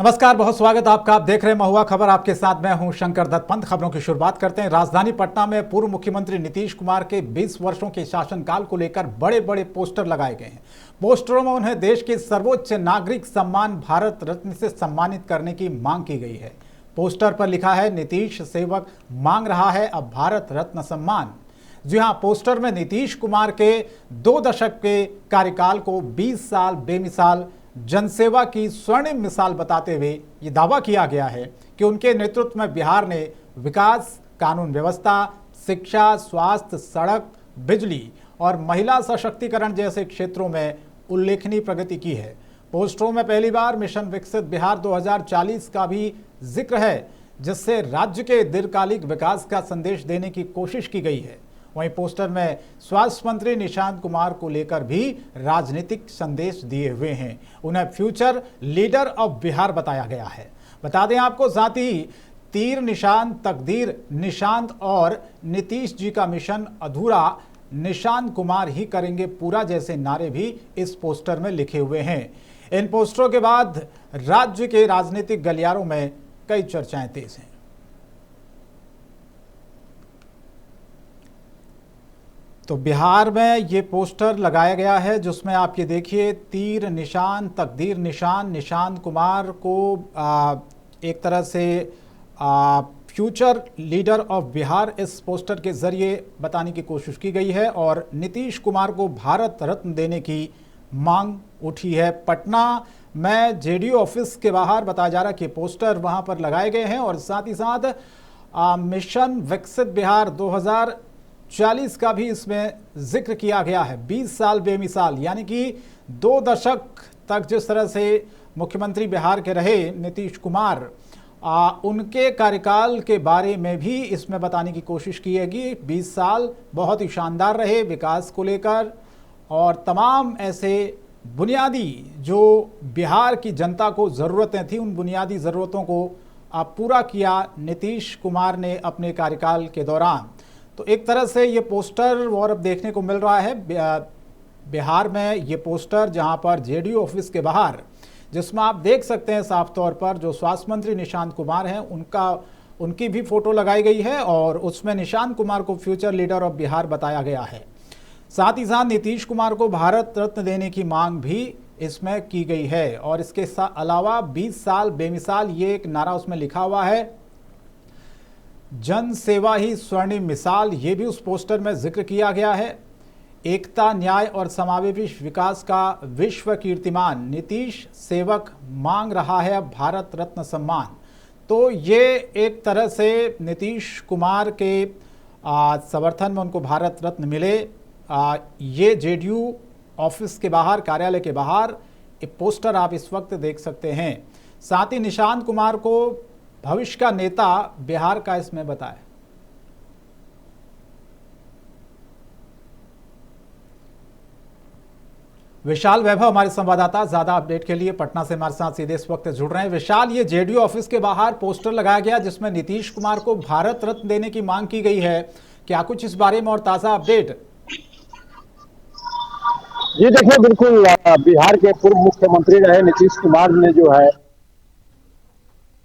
नमस्कार, बहुत स्वागत आपका। आप देख रहे हैं महुआ खबर। आपके साथ मैं हूं शंकर दत्त पंत। खबरों की शुरुआत करते हैं। राजधानी पटना में पूर्व मुख्यमंत्री नीतीश कुमार के 20 वर्षों के शासनकाल को लेकर बड़े बड़े पोस्टर लगाए गए हैं। पोस्टरों में उन्हें देश के सर्वोच्च नागरिक सम्मान भारत रत्न से सम्मानित करने की मांग की गई है। पोस्टर पर लिखा है, नीतीश सेवक मांग रहा है अब भारत रत्न सम्मान। जी हां, पोस्टर में नीतीश कुमार के 2 दशक के कार्यकाल को 20 साल बेमिसाल जनसेवा की स्वर्णिम मिसाल बताते हुए ये दावा किया गया है कि उनके नेतृत्व में बिहार ने विकास, कानून व्यवस्था, शिक्षा, स्वास्थ्य, सड़क, बिजली और महिला सशक्तिकरण जैसे क्षेत्रों में उल्लेखनीय प्रगति की है। पोस्टरों में पहली बार मिशन विकसित बिहार 2040 का भी जिक्र है, जिससे राज्य के दीर्घकालिक विकास का संदेश देने की कोशिश की गई है। वहीं पोस्टर में स्वास्थ्य मंत्री निशांत कुमार को लेकर भी राजनीतिक संदेश दिए हुए हैं। उन्हें फ्यूचर लीडर ऑफ बिहार बताया गया है। बता दें आपको, साथ ही तीर निशान तकदीर निशांत और नीतीश जी का मिशन अधूरा निशांत कुमार ही करेंगे पूरा जैसे नारे भी इस पोस्टर में लिखे हुए हैं। इन पोस्टरों के बाद राज्य के राजनीतिक गलियारों में कई चर्चाएं तेज हैं। तो बिहार में ये पोस्टर लगाया गया है जिसमें आप ये देखिए, तीर निशान तकदीर निशान निशांत कुमार को एक तरह से फ्यूचर लीडर ऑफ बिहार इस पोस्टर के जरिए बताने की कोशिश की गई है और नीतीश कुमार को भारत रत्न देने की मांग उठी है। पटना में जेडीयू ऑफिस के बाहर बताया जा रहा है कि पोस्टर वहां पर लगाए गए हैं और साथ ही साथ मिशन विकसित बिहार 2040 का भी इसमें जिक्र किया गया है। 20 साल बेमिसाल, यानी कि 2 दशक तक जिस तरह से मुख्यमंत्री बिहार के रहे नीतीश कुमार, उनके कार्यकाल के बारे में भी इसमें बताने की कोशिश की है कि 20 साल बहुत ही शानदार रहे विकास को लेकर और तमाम ऐसे बुनियादी जो बिहार की जनता को ज़रूरतें थी, उन बुनियादी ज़रूरतों को पूरा किया नीतीश कुमार ने अपने कार्यकाल के दौरान। तो एक तरह से ये पोस्टर और अब देखने को मिल रहा है बिहार में ये पोस्टर, जहां पर जेडीयू ऑफिस के बाहर, जिसमें आप देख सकते हैं साफ तौर पर जो स्वास्थ्य मंत्री निशांत कुमार हैं उनकी भी फोटो लगाई गई है और उसमें निशांत कुमार को फ्यूचर लीडर ऑफ बिहार बताया गया है। साथ ही साथ नीतीश कुमार को भारत रत्न देने की मांग भी इसमें की गई है और इसके अलावा 20 साल बेमिसाल ये एक नारा उसमें लिखा हुआ है। जन सेवा ही स्वर्णिम मिसाल, ये भी उस पोस्टर में जिक्र किया गया है। एकता, न्याय और समावेशी विकास का विश्व कीर्तिमान, नीतीश सेवक मांग रहा है भारत रत्न सम्मान। तो ये एक तरह से नीतीश कुमार के समर्थन में उनको भारत रत्न मिले। ये जेडीयू ऑफिस के बाहर, कार्यालय के बाहर एक पोस्टर आप इस वक्त देख सकते हैं। साथ ही निशांत कुमार को भविष्य का नेता बिहार का इसमें बताया। विशाल वैभव हमारे संवाददाता ज्यादा अपडेट के लिए पटना से हमारे साथ सीधे इस वक्त जुड़ रहे हैं। विशाल, ये जेडीयू ऑफिस के बाहर पोस्टर लगाया गया जिसमें नीतीश कुमार को भारत रत्न देने की मांग की गई है, क्या कुछ इस बारे में और ताजा अपडेट? जी देखिए, बिल्कुल बिहार के पूर्व मुख्यमंत्री रहे नीतीश कुमार ने जो है,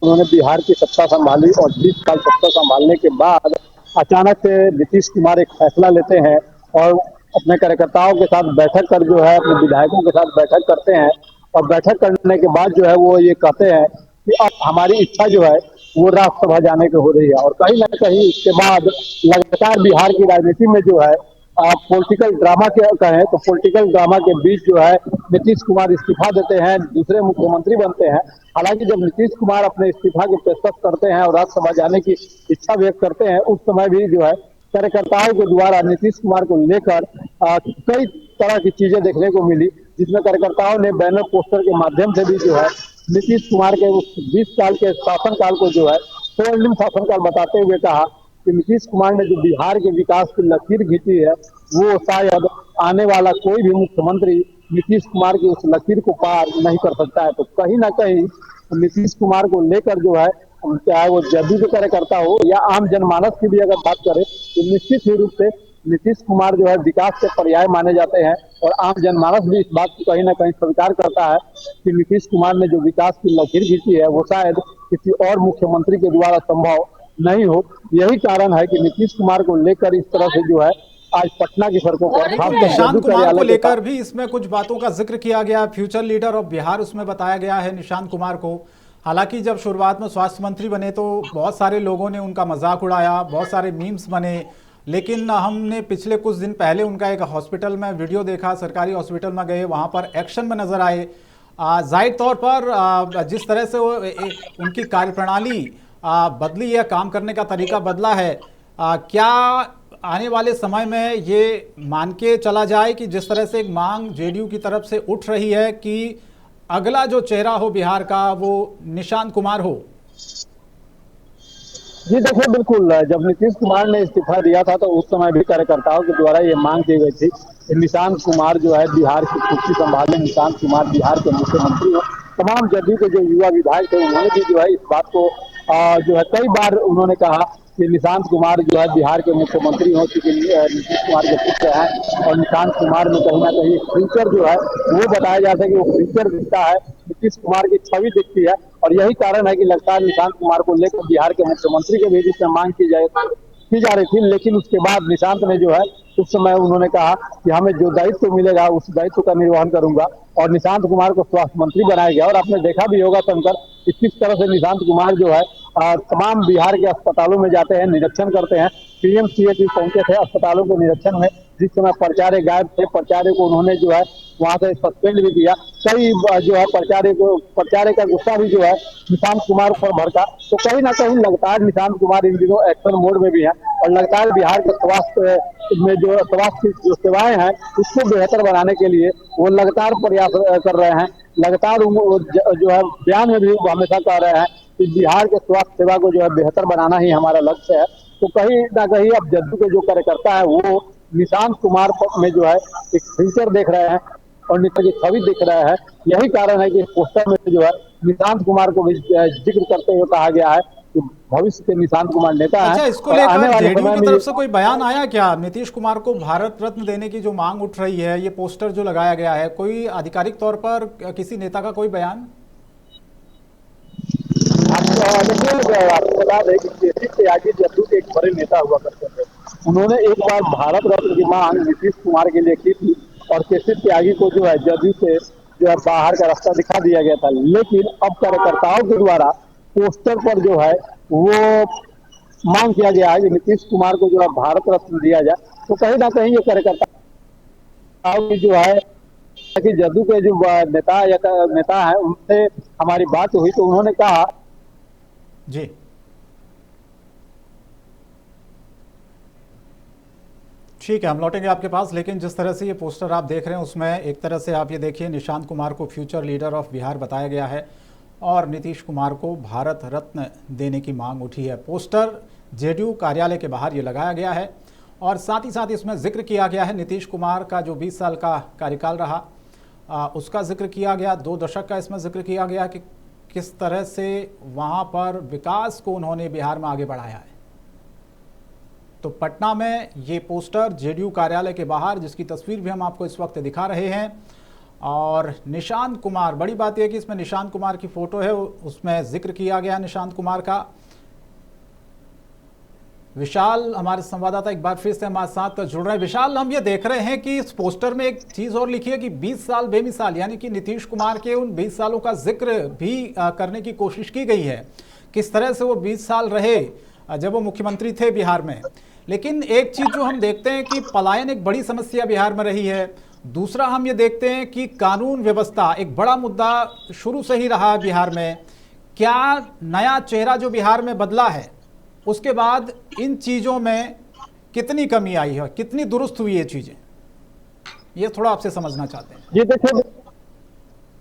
उन्होंने बिहार की सत्ता संभाली और 20 साल सत्ता संभालने के बाद अचानक से नीतीश कुमार एक फैसला लेते हैं और अपने कार्यकर्ताओं के साथ बैठक कर जो है, अपने विधायकों के साथ बैठक करते हैं और बैठक करने के बाद जो है वो ये कहते हैं कि अब हमारी इच्छा जो है वो राज्यसभा जाने की हो रही है। और कहीं ना कहीं इसके बाद लगातार बिहार की राजनीति में जो है पॉलिटिकल ड्रामा के कहें तो पॉलिटिकल ड्रामा के बीच जो है नीतीश कुमार इस्तीफा देते हैं, दूसरे मुख्यमंत्री बनते हैं। हालांकि जब नीतीश कुमार अपने इस्तीफा की पेशकश करते हैं और राज्यसभा जाने की इच्छा व्यक्त करते हैं, उस समय भी जो है कार्यकर्ताओं के द्वारा नीतीश कुमार को लेकर कई तरह की चीजें देखने को मिली, जिसमें कार्यकर्ताओं ने बैनर पोस्टर के माध्यम से भी जो है नीतीश कुमार के उस 20 साल के शासनकाल को जो है स्वर्णिम शासनकाल बताते हुए कहा कि नीतीश कुमार ने जो बिहार के विकास की लकीर खींची है वो शायद आने वाला कोई भी मुख्यमंत्री नीतीश कुमार की उस लकीर को पार नहीं कर सकता है। तो कहीं ना कहीं नीतीश कुमार को लेकर जो है, चाहे वो जदयू के कार्यकर्ता हो या आम जनमानस की भी अगर बात करें तो निश्चित ही रूप से नीतीश कुमार जो है विकास के पर्याय माने जाते हैं और आम जनमानस भी इस बात को कहीं ना कहीं स्वीकार करता है कि नीतीश कुमार ने जो विकास की लकीर खींची है वो शायद किसी और मुख्यमंत्री के द्वारा संभव नहीं हो। यही कारण है कि नीतीश कुमार को लेकर इस तरह से जो है आज पटना की सड़कों पर लेकिन निशांत कुमार को लेकर भी इसमें कुछ बातों का जिक्र किया गया, फ्यूचर लीडर ऑफ बिहार उसमें बताया गया है निशांत कुमार को। हालांकि जब शुरुआत में स्वास्थ्य मंत्री बने तो बहुत सारे लोगों ने उनका मजाक उड़ाया, बहुत सारे मीम्स बने, लेकिन हमने पिछले कुछ दिन पहले उनका एक हॉस्पिटल में वीडियो देखा, सरकारी हॉस्पिटल में गए, वहाँ पर एक्शन में नजर आए। जाहिर तौर पर जिस तरह से वो उनकी कार्यप्रणाली बदली है, काम करने का तरीका बदला है, क्या आने वाले समय में ये मान के चला जाए कि जिस तरह से एक मांग जेडीयू की तरफ से उठ रही है कि अगला जो चेहरा हो बिहार का वो निशांत कुमार हो? जी देखिए, बिल्कुल जब नीतीश कुमार ने इस्तीफा दिया था तो उस समय भी कार्यकर्ताओं के द्वारा ये मांग की गई थी कि निशांत कुमार जो है बिहार की कुर्सी संभाले, निशांत कुमार बिहार के मुख्यमंत्री हो। तमाम जदयू के जो युवा विधायक थे उन्होंने भी जो है इस बात को जो है कई बार उन्होंने कहा कि निशांत कुमार जो है बिहार के मुख्यमंत्री हो, चूंकि नीतीश कुमार के पुत्र हैं और निशांत कुमार में कहीं ना कहीं एक फ्यूचर जो है वो बताया जाता है कि वो फ्यूचर दिखता है, नीतीश कुमार की छवि दिखती है और यही कारण है कि लगता है निशांत कुमार को लेकर बिहार के मुख्यमंत्री के भी जिसमें मांग की जा रही थी। लेकिन उसके बाद निशांत ने जो है उस समय उन्होंने कहा कि हमें जो दायित्व मिलेगा उस दायित्व का निर्वहन करूंगा और निशांत कुमार को स्वास्थ्य मंत्री बनाया गया। और आपने देखा भी होगा शंकर कि किस तरह से निशांत कुमार जो है तमाम बिहार के अस्पतालों में जाते हैं, निरीक्षण करते हैं। पीएमसीएच पहुंचे थे अस्पतालों के निरीक्षण में, जिस समय प्राचार्य गायब थे, प्राचार्य को उन्होंने जो है वहां से सस्पेंड भी किया। कई जो है प्राचार्य का गुस्सा भी जो है निशांत कुमार पर भड़का। तो कहीं ना कहीं लगातार निशांत कुमार इन दिनों एक्शन मोड में भी है और लगातार बिहार के स्वास्थ्य में जो स्वास्थ्य की जो सेवाएं हैं उसको बेहतर बनाने के लिए वो लगातार प्रयास कर रहे हैं। लगातार जो है बयान में भी वो हमेशा कह रहे हैं कि बिहार के स्वास्थ्य सेवा को जो है बेहतर बनाना ही हमारा लक्ष्य है। तो कहीं ना कहीं अब जदयू के जो कार्यकर्ता है वो निशांत कुमार में जो है एक फ्यूचर देख रहे हैं और नेता की छवि दिख रहा है। यही कारण है कि पोस्टर में जो है निशांत कुमार को भी जिक्र करते हुए कहा गया है कि भविष्य के निशांत कुमार नेता है। अच्छा, इसको लेकर जेडीयू की तरफ से कोई बयान आया क्या? नीतीश कुमार को भारत रत्न देने की जो मांग उठ रही है, ये पोस्टर जो लगाया गया है, कोई आधिकारिक तौर पर किसी नेता का कोई बयान? देखिए, आपको बता दें कि केसी त्यागी जदयू के एक बड़े नेता हुआ करते थे। उन्होंने एक बार भारत रत्न की मांग नीतीश कुमार के लिए की थी और केसी त्यागी को जो है जदयू से जो है बाहर का रास्ता दिखा दिया गया था। लेकिन अब कार्यकर्ताओं के द्वारा पोस्टर पर जो है वो मांग किया गया है कि नीतीश कुमार को जो है भारत रत्न दिया जाए। तो कहीं ना कहीं ये कार्यकर्ताओं की जो है कि जदयू के जो नेता है उनसे हमारी बात हुई तो उन्होंने कहा जी, ठीक है, हम लौटेंगे आपके पास। लेकिन जिस तरह से ये पोस्टर आप देख रहे हैं उसमें एक तरह से आप ये देखिए निशांत कुमार को फ्यूचर लीडर ऑफ बिहार बताया गया है और नीतीश कुमार को भारत रत्न देने की मांग उठी है। पोस्टर जेडीयू कार्यालय के बाहर ये लगाया गया है और साथ ही साथ इसमें जिक्र किया गया है नीतीश कुमार का जो 20 साल का कार्यकाल रहा उसका जिक्र किया गया, 2 दशक का इसमें जिक्र किया गया कि किस तरह से वहाँ पर विकास को उन्होंने बिहार में आगे बढ़ाया है। तो पटना में ये पोस्टर जेडीयू कार्यालय के बाहर, जिसकी तस्वीर भी हम आपको इस वक्त दिखा रहे हैं, और निशांत कुमार, बड़ी बात यह कि इसमें निशांत कुमार की फोटो है, उसमें जिक्र किया गया निशांत कुमार का। विशाल हमारे संवाददाता एक बार फिर से हमारे साथ जुड़ रहे हैं। विशाल, हम ये देख रहे हैं कि इस पोस्टर में एक चीज और लिखी है कि 20 साल बेमिसाल, यानी कि नीतीश कुमार के उन 20 सालों का जिक्र भी करने की कोशिश की गई है, किस तरह से वो 20 साल रहे जब वो मुख्यमंत्री थे बिहार में। लेकिन एक चीज जो हम देखते हैं कि पलायन एक बड़ी समस्या बिहार में रही है। दूसरा हम ये देखते हैं कि कानून व्यवस्था एक बड़ा मुद्दा शुरू से ही रहा है बिहार में। क्या नया चेहरा जो बिहार में बदला है उसके बाद इन चीजों में कितनी कमी आई है, कितनी दुरुस्त हुई ये चीजें, ये थोड़ा आपसे समझना चाहते हैं।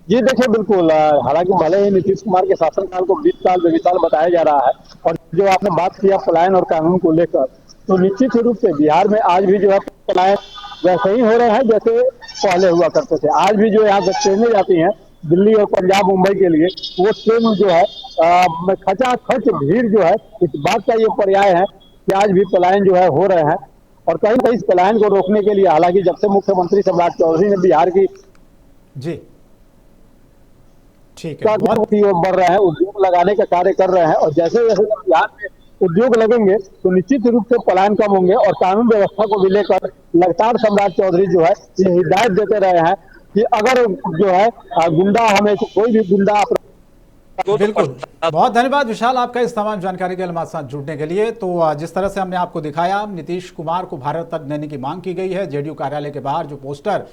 जी देखिए बिल्कुल, हालांकि भले ही नीतीश कुमार के शासनकाल को 20 साल बेमिसाल बताया जा रहा है और जो आपने बात किया पलायन और कानून को लेकर, तो निश्चित रूप से बिहार में आज भी जो है पलायन वैसे ही हो रहे हैं जैसे पहले हुआ करते थे। आज भी जो यहाँ से ट्रेनें जाती हैं दिल्ली और पंजाब मुंबई के लिए, वो ट्रेन जो है खचाखच भीड़ जो है, इस बात का ये पर्याय है कि आज भी पलायन जो है हो रहे हैं। और कहीं ना कहीं इस पलायन को रोकने के लिए, हालांकि जब से मुख्यमंत्री सम्राट चौधरी ने बिहार की जी ठीक है, बहुत की ओर बढ़ रहे हैं, उद्योग लगाने का कार्य कर रहे हैं, और जैसे जैसे बिहार में उद्योग लगेंगे तो निश्चित रूप से पलायन कम होंगे। और कानून व्यवस्था को भी लेकर लगातार सम्राट चौधरी जो है ये हिदायत देते रहे हैं कि अगर जो है गुंडा, हमें कोई भी गुंडा बिल्कुल। बहुत धन्यवाद विशाल आपका इस तमाम जानकारी के लिए हमारे साथ जुड़ने के लिए। तो जिस तरह से हमने आपको दिखाया, नीतीश कुमार को भारत तक देने की मांग की गई है। जेडीयू कार्यालय के बाहर जो पोस्टर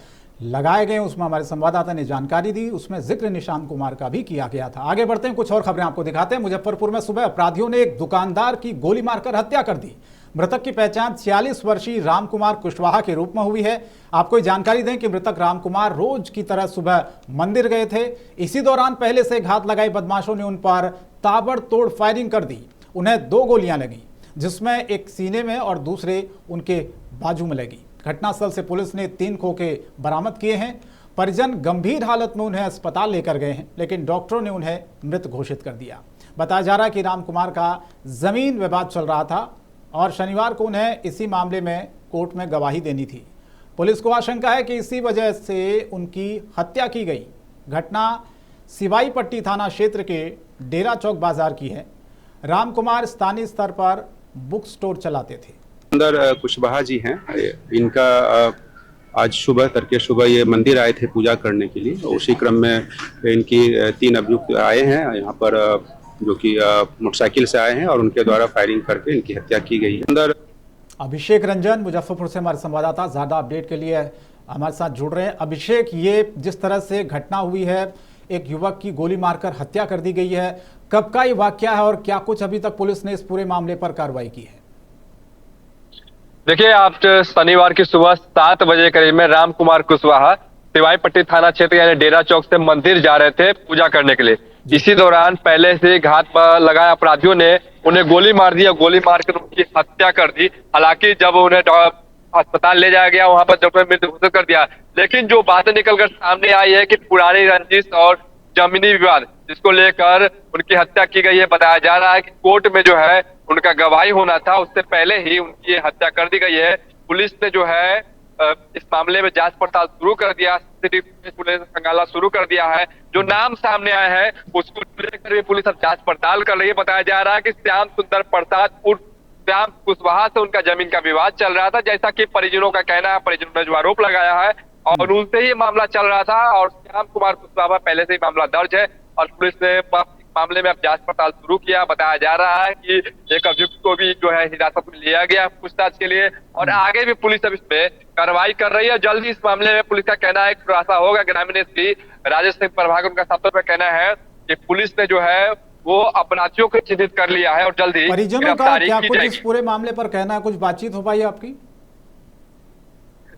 लगाए गए उसमें हमारे संवाददाता ने जानकारी दी, उसमें जिक्र निशांत कुमार का भी किया गया था। आगे बढ़ते हैं, कुछ और खबरें आपको दिखाते हैं। मुजफ्फरपुर में सुबह अपराधियों ने एक दुकानदार की गोली मारकर हत्या कर दी। मृतक की पहचान 46 वर्षीय रामकुमार कुशवाहा के रूप में हुई है। आपको जानकारी दें कि मृतक रामकुमार रोज की तरह सुबह मंदिर गए थे। इसी दौरान पहले से घात लगाई बदमाशों ने उन पर ताबड़तोड़ फायरिंग कर दी। उन्हें 2 गोलियां लगी, जिसमें एक सीने में और दूसरे उनके बाजू में लगी। घटनास्थल से पुलिस ने 3 खोखे बरामद किए हैं। परिजन गंभीर हालत में उन्हें अस्पताल लेकर गए हैं, लेकिन डॉक्टरों ने उन्हें मृत घोषित कर दिया। बताया जा रहा है कि रामकुमार का जमीन विवाद चल रहा था और शनिवार को उन्हें इसी मामले में कोर्ट में गवाही देनी थी। पुलिस को आशंका है कि इसी वजह से उनकी हत्या की गई। घटना सिवाई पट्टी थाना क्षेत्र के डेरा चौक बाजार की है। रामकुमार स्थानीय स्तर पर बुक स्टोर चलाते थे। अंदर कुशवाहा जी हैं, इनका आज सुबह तड़के सुबह ये मंदिर आए थे पूजा करने के लिए। उसी क्रम में इनकी 3 अभियुक्त आए हैं यहाँ पर, जो कि मोटरसाइकिल से आए हैं और उनके द्वारा फायरिंग करके इनकी हत्या की गई है। अंदर अभिषेक रंजन मुजफ्फरपुर से हमारे संवाददाता ज्यादा अपडेट के लिए हमारे साथ जुड़ रहे हैं। अभिषेक, ये जिस तरह से घटना हुई है, एक युवक की गोली मारकर हत्या कर दी गई है, कब का ये वाकया है और क्या कुछ अभी तक पुलिस ने इस पूरे मामले पर कार्रवाई की है? देखिए, आप शनिवार की सुबह 7 बजे करीब में रामकुमार कुशवाहा सिवाई पट्टी थाना क्षेत्र यानी डेरा चौक से मंदिर जा रहे थे पूजा करने के लिए। इसी दौरान पहले से घात पर लगाए अपराधियों ने उन्हें गोली मार दिया। गोली मारकर उनकी हत्या कर दी। हालांकि जब उन्हें अस्पताल ले जाया गया, वहां पर डॉक्टर ने मृत घोषित कर दिया। लेकिन जो बातें निकलकर सामने आई है कि पुरानी रंजिश और जमीनी विवाद, जिसको लेकर उनकी हत्या की गई है। बताया जा रहा है कि कोर्ट में जो है उनका गवाही होना था, उससे पहले ही उनकी हत्या कर दी गई है। पुलिस ने जो है इस मामले में जांच पड़ताल शुरू कर दिया, पुलिस खंगाला शुरू कर दिया है। जो नाम सामने आए हैं उसको लेकर भी पुलिस अब जांच पड़ताल कर रही है। बताया जा रहा है कि श्याम सुंदर प्रसाद उर्फ श्याम कुशवाहा से उनका जमीन का विवाद चल रहा था, जैसा कि परिजनों का कहना है। परिजनों ने जो आरोप लगाया है और उनसे ही मामला चल रहा था, और श्याम कुमार कुशवाहा पहले से ही मामला दर्ज है और पुलिस ने मामले में अब जांच पड़ताल शुरू किया। बताया जा रहा है कि एक अभियुक्त को भी जो है हिरासत में लिया गया पूछताछ के लिए, और आगे भी पुलिस अब इसमें कार्रवाई कर रही है। जल्द ही इस मामले में पुलिस का कहना है खुलासा होगा। ग्रामीण एसपी राजेश सिंह प्रभाकर उनका साफ तौर पर कहना है कि पुलिस ने जो है वो अपराधियों को चिन्हित कर लिया है और जल्द ही परिजनों का क्या कुछ इस पूरे मामले पर कहना है? कुछ बातचीत हो पाई आपकी?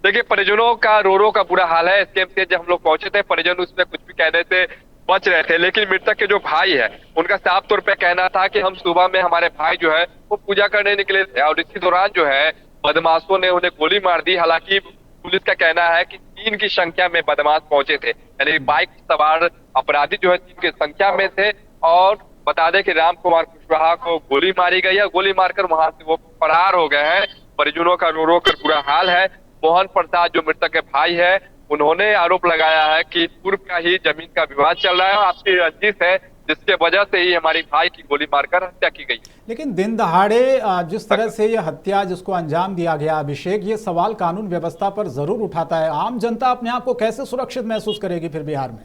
देखिए, परिजनों का रो का बुरा हाल है। एसकेएम से जब हम लोग पहुंचे थे, परिजन उसमें कुछ भी कहने से बच रहे थे, लेकिन मृतक के जो भाई है उनका साफ तौर पे कहना था कि हम सुबह में हमारे भाई जो है वो पूजा करने निकले थे और इसी दौरान जो है बदमाशों ने उन्हें गोली मार दी। हालांकि पुलिस का कहना है कि 3 की संख्या में बदमाश पहुंचे थे, यानी बाइक सवार अपराधी जो है 3 की संख्या में थे। और बता दें कि रामकुमार कुशवाहा को गोली मारी गई है। गोली मारकर वहां से वो फरार हो गए हैं। परिजनों का रो कर बुरा हाल है। मोहन प्रसाद जो मृतक के भाई है, उन्होंने आरोप लगाया है कि पूर्व का ही जमीन का विवाद चल रहा है, आपसी रंजिश है, जिसके वजह से ही हमारी भाई की गोली मारकर हत्या की गई। लेकिन दिन दहाड़े जिस तरह से ये हत्या जिसको अंजाम दिया गया, अभिषेक, ये सवाल कानून व्यवस्था पर जरूर उठाता है। आम जनता अपने आप को कैसे सुरक्षित महसूस करेगी फिर बिहार में?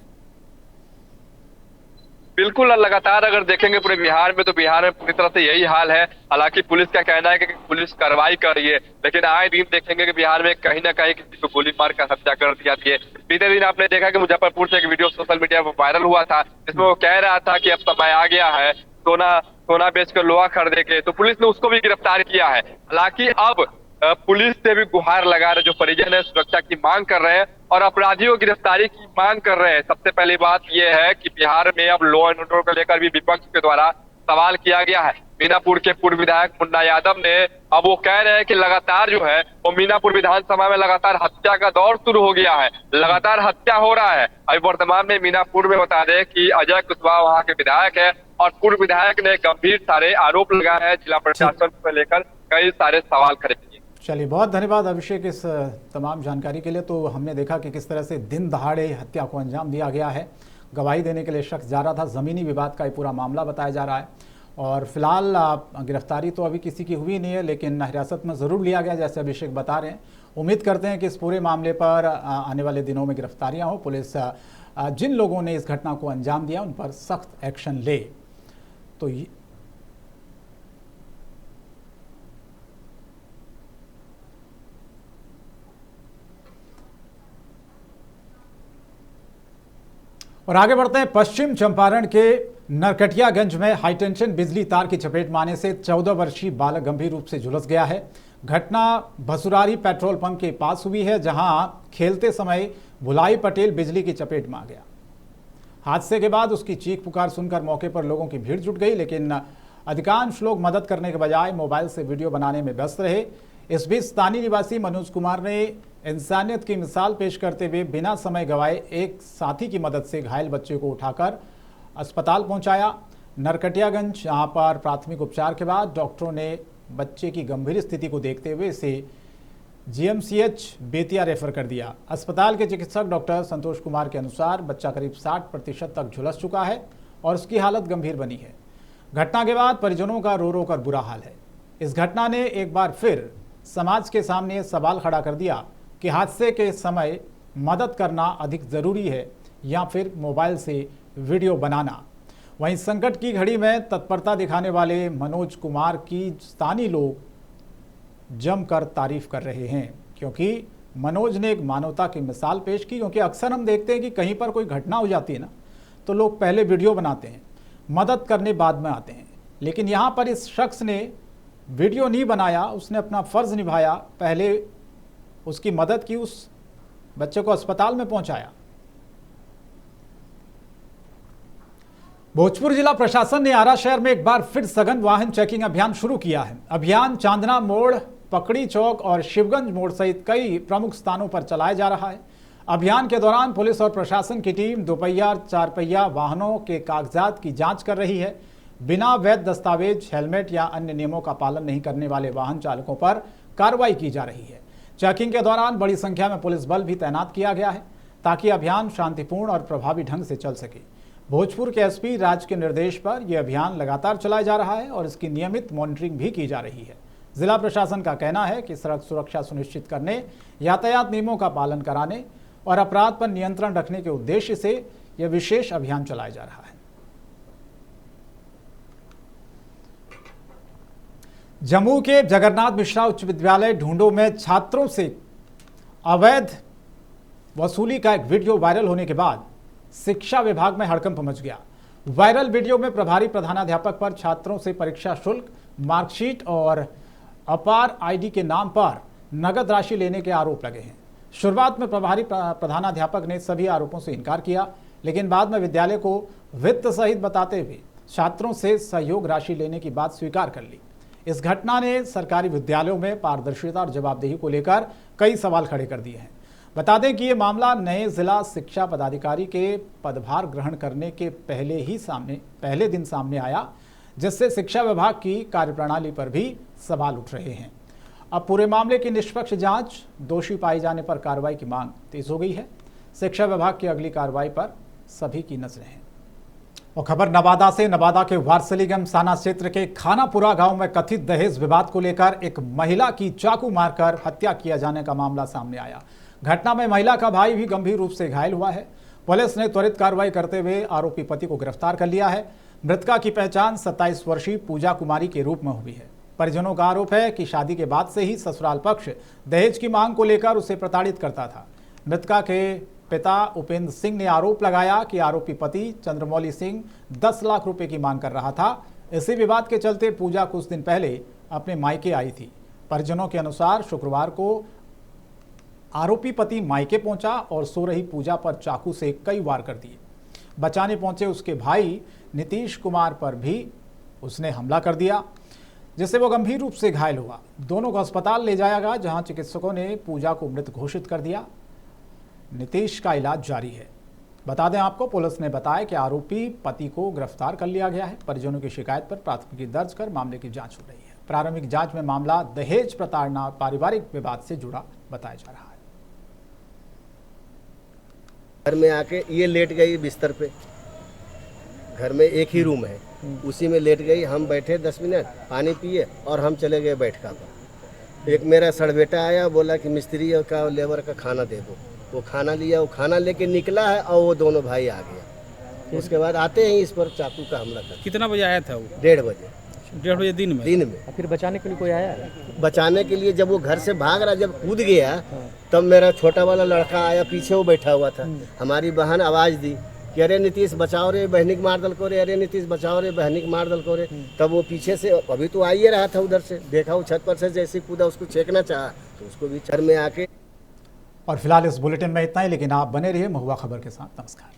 बिल्कुल, लगातार अगर देखेंगे पूरे बिहार में, तो बिहार में पूरी तरह से यही हाल है। हालांकि पुलिस का कहना है कि पुलिस कार्रवाई कर रही है, लेकिन आए दिन देखेंगे कि बिहार में कहीं ना कहीं किसी को गोली मार कर हत्या कर दी जाती है। बीते दिन आपने देखा कि मुजफ्फरपुर से एक वीडियो सोशल मीडिया पर वायरल हुआ था, जिसमें वो कह रहा था कि अब समय आ गया है सोना बेचकर लोहा खरीदे के, तो पुलिस ने उसको भी गिरफ्तार किया है। हालांकि अब पुलिस से भी गुहार लगा रहे जो परिजन है, सुरक्षा की मांग कर रहे हैं और अपराधियों की गिरफ्तारी की मांग कर रहे हैं। सबसे पहली बात यह है कि बिहार में अब लॉ एंड ऑर्डर को लेकर भी विपक्ष के द्वारा सवाल किया गया है। मीनापुर के पूर्व विधायक मुन्ना यादव ने अब वो कह रहे हैं कि लगातार जो है वो मीनापुर विधानसभा में लगातार हत्या का दौर शुरू हो गया है, लगातार हत्या हो रहा है। अभी वर्तमान में मीनापुर में बता दें कि अजय कुशवाहा वहां के विधायक है और पूर्व विधायक ने गंभीर सारे आरोप लगाए हैं। जिला प्रशासन को लेकर कई सारे सवाल खड़े किए। चलिए, बहुत धन्यवाद अभिषेक इस तमाम जानकारी के लिए। तो हमने देखा कि किस तरह से दिन दहाड़े हत्या को अंजाम दिया गया है। गवाही देने के लिए शख्स जा रहा था, ज़मीनी विवाद का ये पूरा मामला बताया जा रहा है। और फिलहाल गिरफ्तारी तो अभी किसी की हुई नहीं है, लेकिन हिरासत में ज़रूर लिया गया, जैसे अभिषेक बता रहे हैं। उम्मीद करते हैं कि इस पूरे मामले पर आने वाले दिनों में गिरफ्तारियाँ हों, पुलिस जिन लोगों ने इस घटना को अंजाम दिया उन पर सख्त एक्शन ले। तो और आगे बढ़ते हैं। पश्चिम चंपारण के नरकटियागंज में हाईटेंशन बिजली तार की चपेट में आने से 14 वर्षीय बालक गंभीर रूप से झुलस गया है। घटना भसुरारी पेट्रोल पंप के पास हुई है, जहां खेलते समय भुलाई पटेल बिजली की चपेट में आ गया। हादसे के बाद उसकी चीख पुकार सुनकर मौके पर लोगों की भीड़ जुट गई, लेकिन अधिकांश लोग मदद करने के बजाय मोबाइल से वीडियो बनाने में व्यस्त रहे। इस बीच स्थानीय निवासी मनोज कुमार ने इंसानियत की मिसाल पेश करते हुए बिना समय गंवाए एक साथी की मदद से घायल बच्चे को उठाकर अस्पताल पहुंचाया। नरकटियागंज जहां पर प्राथमिक उपचार के बाद डॉक्टरों ने बच्चे की गंभीर स्थिति को देखते हुए इसे जीएमसीएच बेतिया रेफर कर दिया। अस्पताल के चिकित्सक डॉक्टर संतोष कुमार के अनुसार बच्चा करीब 60% तक झुलस चुका है और उसकी हालत गंभीर बनी है। घटना के बाद परिजनों का रो रो कर बुरा हाल है। इस घटना ने एक बार फिर समाज के सामने सवाल खड़ा कर दिया कि हादसे के समय मदद करना अधिक ज़रूरी है या फिर मोबाइल से वीडियो बनाना। वहीं संकट की घड़ी में तत्परता दिखाने वाले मनोज कुमार की स्थानीय लोग जमकर तारीफ कर रहे हैं, क्योंकि मनोज ने एक मानवता की मिसाल पेश की। क्योंकि अक्सर हम देखते हैं कि कहीं पर कोई घटना हो जाती है ना, तो लोग पहले वीडियो बनाते हैं, मदद करने बाद में आते हैं। लेकिन यहाँ पर इस शख्स ने वीडियो नहीं बनाया, उसने अपना फ़र्ज़ निभाया, पहले उसकी मदद की, उस बच्चे को अस्पताल में पहुंचाया। भोजपुर जिला प्रशासन ने आरा शहर में एक बार फिर सघन वाहन चेकिंग अभियान शुरू किया है। अभियान चांदना मोड़, पकड़ी चौक और शिवगंज मोड़ सहित कई प्रमुख स्थानों पर चलाया जा रहा है। अभियान के दौरान पुलिस और प्रशासन की टीम दोपहिया, चार पहिया वाहनों के कागजात की जांच कर रही है। बिना वैध दस्तावेज, हेलमेट या अन्य नियमों का पालन नहीं करने वाले वाहन चालकों पर कार्रवाई की जा रही है। चेकिंग के दौरान बड़ी संख्या में पुलिस बल भी तैनात किया गया है, ताकि अभियान शांतिपूर्ण और प्रभावी ढंग से चल सके। भोजपुर के एसपी राज के निर्देश पर यह अभियान लगातार चलाया जा रहा है और इसकी नियमित मॉनिटरिंग भी की जा रही है। जिला प्रशासन का कहना है कि सड़क सुरक्षा सुनिश्चित करने, यातायात नियमों का पालन कराने और अपराध पर नियंत्रण रखने के उद्देश्य से यह विशेष अभियान चलाया जा रहा है। जम्मू के जगन्नाथ मिश्रा उच्च विद्यालय ढूंढो में छात्रों से अवैध वसूली का एक वीडियो वायरल होने के बाद शिक्षा विभाग में हड़कंप मच गया। वायरल वीडियो में प्रभारी प्रधानाध्यापक पर छात्रों से परीक्षा शुल्क, मार्कशीट और अपार आईडी के नाम पर नगद राशि लेने के आरोप लगे हैं। शुरुआत में प्रभारी प्रधानाध्यापक ने सभी आरोपों से इनकार किया, लेकिन बाद में विद्यालय को वित्त सहित बताते हुए छात्रों से सहयोग राशि लेने की बात स्वीकार कर ली। इस घटना ने सरकारी विद्यालयों में पारदर्शिता और जवाबदेही को लेकर कई सवाल खड़े कर दिए हैं। बता दें कि ये मामला नए जिला शिक्षा पदाधिकारी के पदभार ग्रहण करने के पहले दिन सामने आया, जिससे शिक्षा विभाग की कार्यप्रणाली पर भी सवाल उठ रहे हैं। अब पूरे मामले की निष्पक्ष जांच, दोषी पाए जाने पर कार्रवाई की मांग तेज हो गई है। शिक्षा विभाग की अगली कार्रवाई पर सभी की नजरें हैं। और खबर नवादा से। नवादा के वारसलीगंज थाना क्षेत्र के खानापुरा गांव में कथित दहेज विवाद को लेकर एक महिला की चाकू मारकर हत्या किया जाने का मामला सामने आया। घटना में महिला का भाई भी गंभीर रूप से घायल हुआ है। पुलिस ने त्वरित कार्रवाई करते हुए आरोपी पति को गिरफ्तार कर लिया है। मृतका की पहचान 27 वर्षीय पूजा कुमारी के रूप में हुई है। परिजनों का आरोप है कि शादी के बाद से ही ससुराल पक्ष दहेज की मांग को लेकर उसे प्रताड़ित करता था। मृतका के पिता उपेंद्र सिंह ने आरोप लगाया कि आरोपी पति चंद्रमौली सिंह 10 लाख रुपए की मांग कर रहा था। इसी विवाद के चलते पूजा कुछ दिन पहले अपने मायके आई थी। परिजनों के अनुसार शुक्रवार को आरोपी पति मायके पहुंचा और सो रही पूजा पर चाकू से कई वार कर दिए। बचाने पहुंचे उसके भाई नीतीश कुमार पर भी उसने हमला कर दिया, जिससे वो गंभीर रूप से घायल हुआ। दोनों को अस्पताल ले जाया गया, जहां चिकित्सकों ने पूजा को मृत घोषित कर दिया। नीतीश का इलाज जारी है। बता दें आपको, पुलिस ने बताया कि आरोपी पति को गिरफ्तार कर लिया गया है। परिजनों की शिकायत पर प्राथमिकी दर्ज कर मामले की जांच हो रही है। प्रारंभिक जांच में मामला दहेज प्रताड़ना पारिवारिक विवाद से जुड़ा बताया जा रहा है। घर में आके ये लेट गई बिस्तर पे, घर में एक ही रूम है, उसी में लेट गई। हम बैठे 10 मिनट पानी पिए और हम चले गए बैठका पर। एक मेरा सड़बेटा आया, बोला कि मिस्त्री का लेबर का खाना दे दो। वो खाना लिया, वो खाना लेके निकला है और वो दोनों भाई आ गया। उसके बाद आते ही इस पर चाकू का हमला कर। कितना बजे आया था वो? 1:30 बजे। 1:30 बजे दिन में? फिर बचाने के लिए कोई आया है? बचाने के लिए जब वो घर से भाग रहा, जब कूद गया, तब मेरा छोटा वाला लड़का आया, पीछे वो बैठा हुआ था। हमारी बहन आवाज़ दी कि अरे नीतीश बचाओ रे, बहनिक मार दल को रे, अरे नीतीश बचाओ रे, बहनिक मार दल को रे। तब वो पीछे से, अभी तो आ ही रहा था उधर से, देखा वो छत पर से जैसे कूदा, उसको छेकना चाहा तो उसको भी घर में आके। और फिलहाल इस बुलेटिन में इतना ही, लेकिन आप बने रहिए महुआ खबर के साथ। नमस्कार।